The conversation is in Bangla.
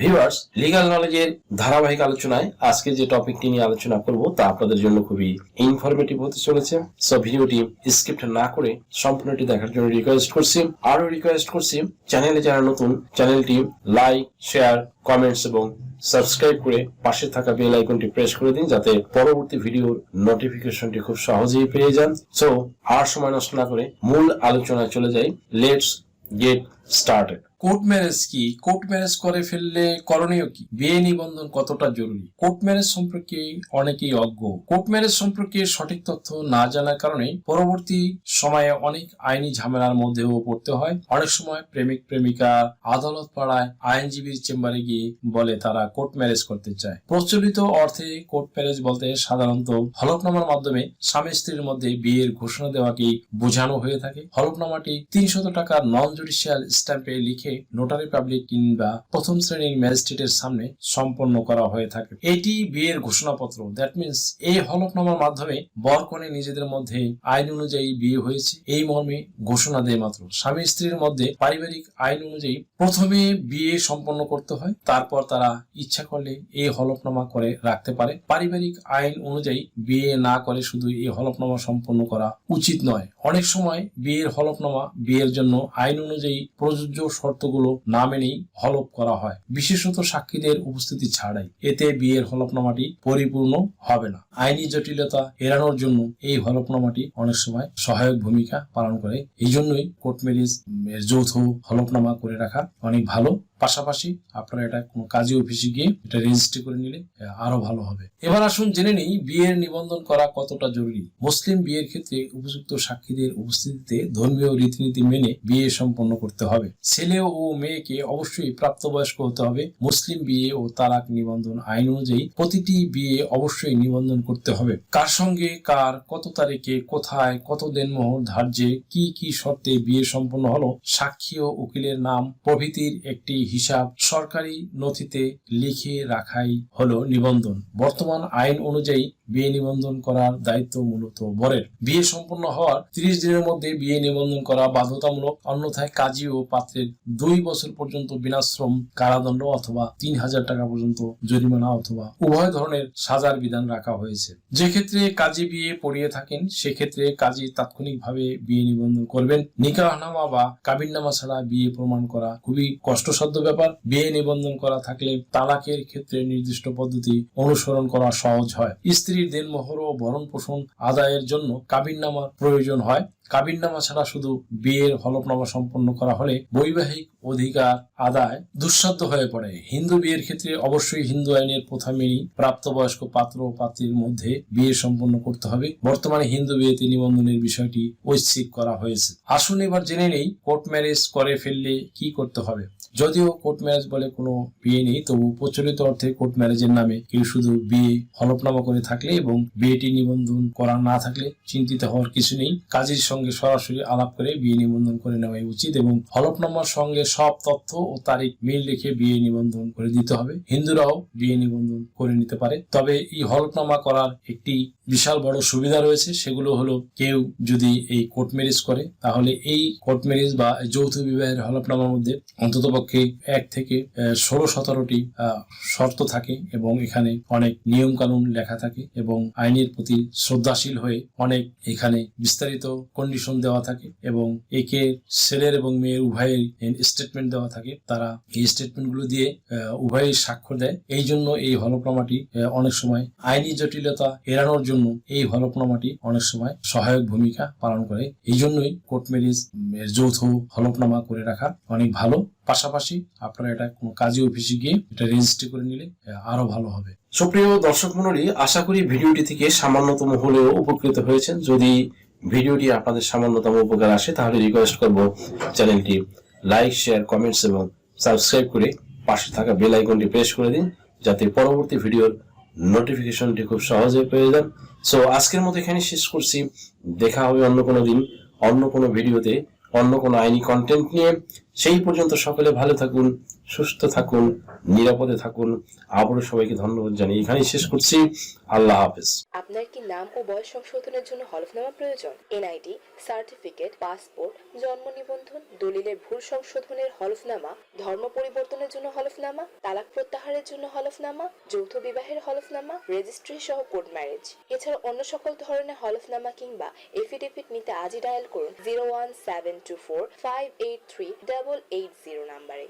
ভিউয়ার্স, লিগ্যাল নলেজের ধারাবাহিক আলোচনায় আজকে যে টপিকটি নিয়ে আলোচনা করব তা আপনাদের জন্য খুবই ইনফরমেটিভ হতে চলেছে। সো ভিডিওটি স্কিপ না করে সম্পূর্ণটি দেখার জন্য রিকোয়েস্ট করছি। আরো রিকোয়েস্ট করছি, চ্যানেলে যারা নতুন, চ্যানেলটি লাইক, শেয়ার, কমেন্টস এবং সাবস্ক্রাইব করে পাশে থাকা বেল আইকনটি প্রেস করে দিন, যাতে পরবর্তী ভিডিওর নোটিফিকেশনটি খুব সহজেই পেয়ে যান। সো আর সময় নষ্ট না করে মূল আলোচনায় চলে যাই। Let's get started. Court marriage কি? কোর্ট ম্যারেজ করে ফেললে করণীয় কি? বিয়ে নিবন্ধন কতটা জরুরি? কোর্ট ম্যারেজ সম্পর্কে অনেকেই অজ্ঞ। কোর্ট ম্যারেজ সম্পর্কে সঠিক তথ্য না জানার কারণে পরবর্তী সময়ে অনেক আইনি ঝামেলার মধ্যেও পড়তে হয়। অনেক সময় প্রেমিক প্রেমিকা আদালত পাড়ায় আইনজীবীর চেম্বারে গিয়ে বলে তারা কোর্ট ম্যারেজ করতে চায়। প্রচলিত অর্থে কোর্ট ম্যারেজ বলতে সাধারণত হলফনামার মাধ্যমে স্বামী স্ত্রীর মধ্যে বিয়ের ঘোষণা দেওয়াকেই বোঝানো হয়ে থাকে। হলফনামাটি 300 টাকার নন জুডিশিয়াল স্ট্যাম্পে লিখে নোটারি পাবলিক কিংবা প্রথম শ্রেণীর ম্যাজিস্ট্রেটের সামনে সম্পন্ন করা হয়ে থাকে। এটি বিয়ের ঘোষণাপত্র। দ্যাট মিনস এই হলফনামার মাধ্যমে বর কনে নিজেদের মধ্যে আইন অনুযায়ী বিয়ে হয়েছে এই মর্মে ঘোষণা দেয় মাত্র। স্বামী স্ত্রীর মধ্যে পারিবারিক আইন অনুযায়ী প্রথমে বিয়ে সম্পন্ন করতে হয়, তারপর তারা ইচ্ছা করলে এই হলফনামা করে রাখতে পারে। পারিবারিক আইন অনুযায়ী বিয়ে না করে শুধু এই হলফনামা সম্পন্ন করা উচিত নয়। অনেক সময় বিয়ের হলফনামা বিয়ের জন্য আইন অনুযায়ী প্রযোজ্য শর্তগুলো না মেনেই হলফ করা হয়, বিশেষত সাক্ষীদের উপস্থিতি ছাড়াই। এতে বিয়ের হলফনামাটি পরিপূর্ণ হবে না। আইনি জটিলতা এড়ানোর জন্য এই হলফনামাটি অনেক সময় সহায়ক ভূমিকা পালন করে। এই জন্যই কোর্ট ম্যারেজ যৌথ হলফনামা করে রাখা অনেক ভালো। পাশাপাশি আপনারা এটা কোনো কাজী অফিসে গিয়ে এটা রেজিস্ট্রি করে নিলে আরো ভালো হবে। এবার আসুন জেনে নেই বিয়ের নিবন্ধন করা কতটা জরুরি। মুসলিম বিয়ের ক্ষেত্রে উপযুক্ত সাক্ষীদের উপস্থিতিতে ধর্মীয় রীতিনীতি মেনে বিয়ে সম্পন্ন করতে হবে। ছেলে ও মেয়েকে অবশ্যই প্রাপ্তবয়স্ক হতে হবে। মুসলিম বিয়ে ও তালাক নিবন্ধন আইন অনুযায়ী প্রতিটি বিয়ে অবশ্যই নিবন্ধন করতে হবে। কার সঙ্গে কার, কত তারিখে, কোথায়, কত দেনমোহর ধার্যে, কি কি শর্তে বিয়ে সম্পন্ন হলো, সাক্ষী ও উকিলের নাম প্রভৃতির একটি হিসাব সরকারি নথিতে লিখে রাখাই হলো নিবন্ধন। বর্তমান আইন অনুযায়ী বিয়ে নিবন্ধন করার দায়িত্ব মূলত বরের। বিয়ে সম্পন্ন হওয়ার 30 দিনের মধ্যে বিয়ে নিবন্ধন করা বাধ্যতামূলক। অন্যথায় কাজী ও পাত্রের 2 বছর পর্যন্ত বিনাশ্রম কারাদণ্ড অথবা 3000 টাকা পর্যন্ত জরিমানা অথবা উভয় ধরনের সাজার বিধান রাখা হয়েছে। যে ক্ষেত্রে কাজী বিয়ে পড়িয়ে থাকেন সেক্ষেত্রে কাজী তাৎক্ষণিকভাবে বিয়ে নিবন্ধন করবেন। নিকাহনামা বা কাবিননামা ছাড়া বিয়ে প্রমাণ করা খুবই কষ্টসাধ্য ব্যাপার। বিয়ে নিবন্ধন করা থাকলে তালাকের ক্ষেত্রে নির্দিষ্ট পদ্ধতি অনুসরণ করা সহজ হয়। স্ত্রীর দেনমোহর ও ভরণ পোষণ আদায়ের জন্য কাবিননামার প্রয়োজন হয়। কাবিননামা ছাড়া শুধু বিয়ের হলফনামা সম্পন্ন করা হলে বৈবাহিক অধিকার আদায় দুঃসাধ্য হয়ে পড়ে। হিন্দু বিয়ের ক্ষেত্রে অবশ্যই হিন্দু আইনের প্রথা মেনেই প্রাপ্তবয়স্ক পাত্র ও পাত্রীর মধ্যে বিয়ে সম্পন্ন করতে হবে। বর্তমানে হিন্দু বিয়েতে নিবন্ধনের বিষয়টি ঐচ্ছিক করা হয়েছে। আসুন এবার জেনে নেই কোর্ট ম্যারেজ করে ফেললে কি করতে হবে। যদিও কোর্ট ম্যারেজ বলে কোনো বিয়ে নেই, তবু প্রচলিত অর্থে কোর্ট ম্যারেজের নামে কেউ শুধু বিয়ে হলফনামা করে থাকলে এবং বিয়েটি নিবন্ধন করা না থাকলে চিন্তিত হওয়ার কিছু নেই। কাজীর সঙ্গে সরাসরি আলাপ করে বিয়ে নিবন্ধন করে নেওয়াই উচিত এবং হলফনামার সঙ্গে সব তথ্য ও তারিখ মিল রেখে বিয়ে নিবন্ধন করে দিতে হবে। হিন্দুরাও বিয়ে নিবন্ধন করে নিতে পারে। তবে এই হলফনামা করার একটি বিশাল বড় সুবিধা রয়েছে। সেগুলো হলো, কেউ যদি এই কোর্ট ম্যারেজ করে তাহলে এই কোর্ট ম্যারেজ বা যৌথ বিবাহের হলফনামার মধ্যে অন্ততপক্ষে 1 থেকে 16-17টি শর্ত থাকে এবং এখানে অনেক নিয়ম কানুন লেখা থাকে এবং আইনের প্রতি শ্রদ্ধাশীল হয়ে অনেক এখানে বিস্তারিত কন্ডিশন দেওয়া থাকে এবং একে ছেলের এবং মেয়ের উভয়ের স্টেটমেন্ট দেওয়া থাকে। তারা এই স্টেটমেন্টগুলো দিয়ে উভয়ের স্বাক্ষর দেয়। এই জন্য এই হলফনামাটি অনেক সময় আইনি জটিলতা এড়ানোর জন্য এই হলফনামাটি অনেক সময় সহায়ক ভূমিকা পালন করে। এই জন্যই কোর্ট ম্যারেজ যৌথ হলফনামা করে রাখা অনেক ভালো। পাশাপাশি আপনারা এটা কোনো কাজী অফিসে গিয়ে এটা রেজিস্ট্রি করে নিলে আরো ভালো হবে। সুপ্রিয় দর্শক মণ্ডলী, আশা করি ভিডিওটি থেকে সামান্যতম হলেও উপকৃত হয়েছেন। যদি ভিডিওটি আপনাদের সামান্যতম উপকার আসে তাহলে রিকোয়েস্ট করব চ্যানেলটি লাইক, শেয়ার, কমেন্টস এবং সাবস্ক্রাইব করে পাশে থাকা বেল আইকনটি প্রেস করে দিন, যাতে পরবর্তী ভিডিওর নোটিফিকেশনটি খুব সহজে পেয়ে যান। সো আজকের মতো এখানে শেষ করছি। দেখা হবে অন্য কোনো দিন, অন্য কোনো ভিডিওতে, অন্য কোনো আইনি কন্টেন্ট নিয়ে। সেই পর্যন্ত সকলে ভালো থাকুন, সুস্থ থাকুন, নিরাপদে থাকুন। আবারও সবাইকে ধন্যবাদ জানিয়ে এখানেই শেষ করছি। আল্লাহ হাফেজ। আপনার কি নাম ও বয়স সংশোধনের জন্য হলফনামা প্রয়োজন? এনআইডি, সার্টিফিকেট, পাসপোর্ট, জন্ম নিবন্ধন, দলিলের ভুল সংশোধনের হলফনামা, ধর্ম পরিবর্তনের জন্য হলফনামা, তালাক প্রত্যাহারের জন্য হলফনামা, যৌথ বিবাহের হলফনামা, রেজিস্ট্রি সহ কোর্ট ম্যারেজ, এছাড়া অন্য সকল ধরনের হলফনামা কিংবা এফিডেভিট নিতে আজই ডায়াল করুন 01724583880 নাম্বারে।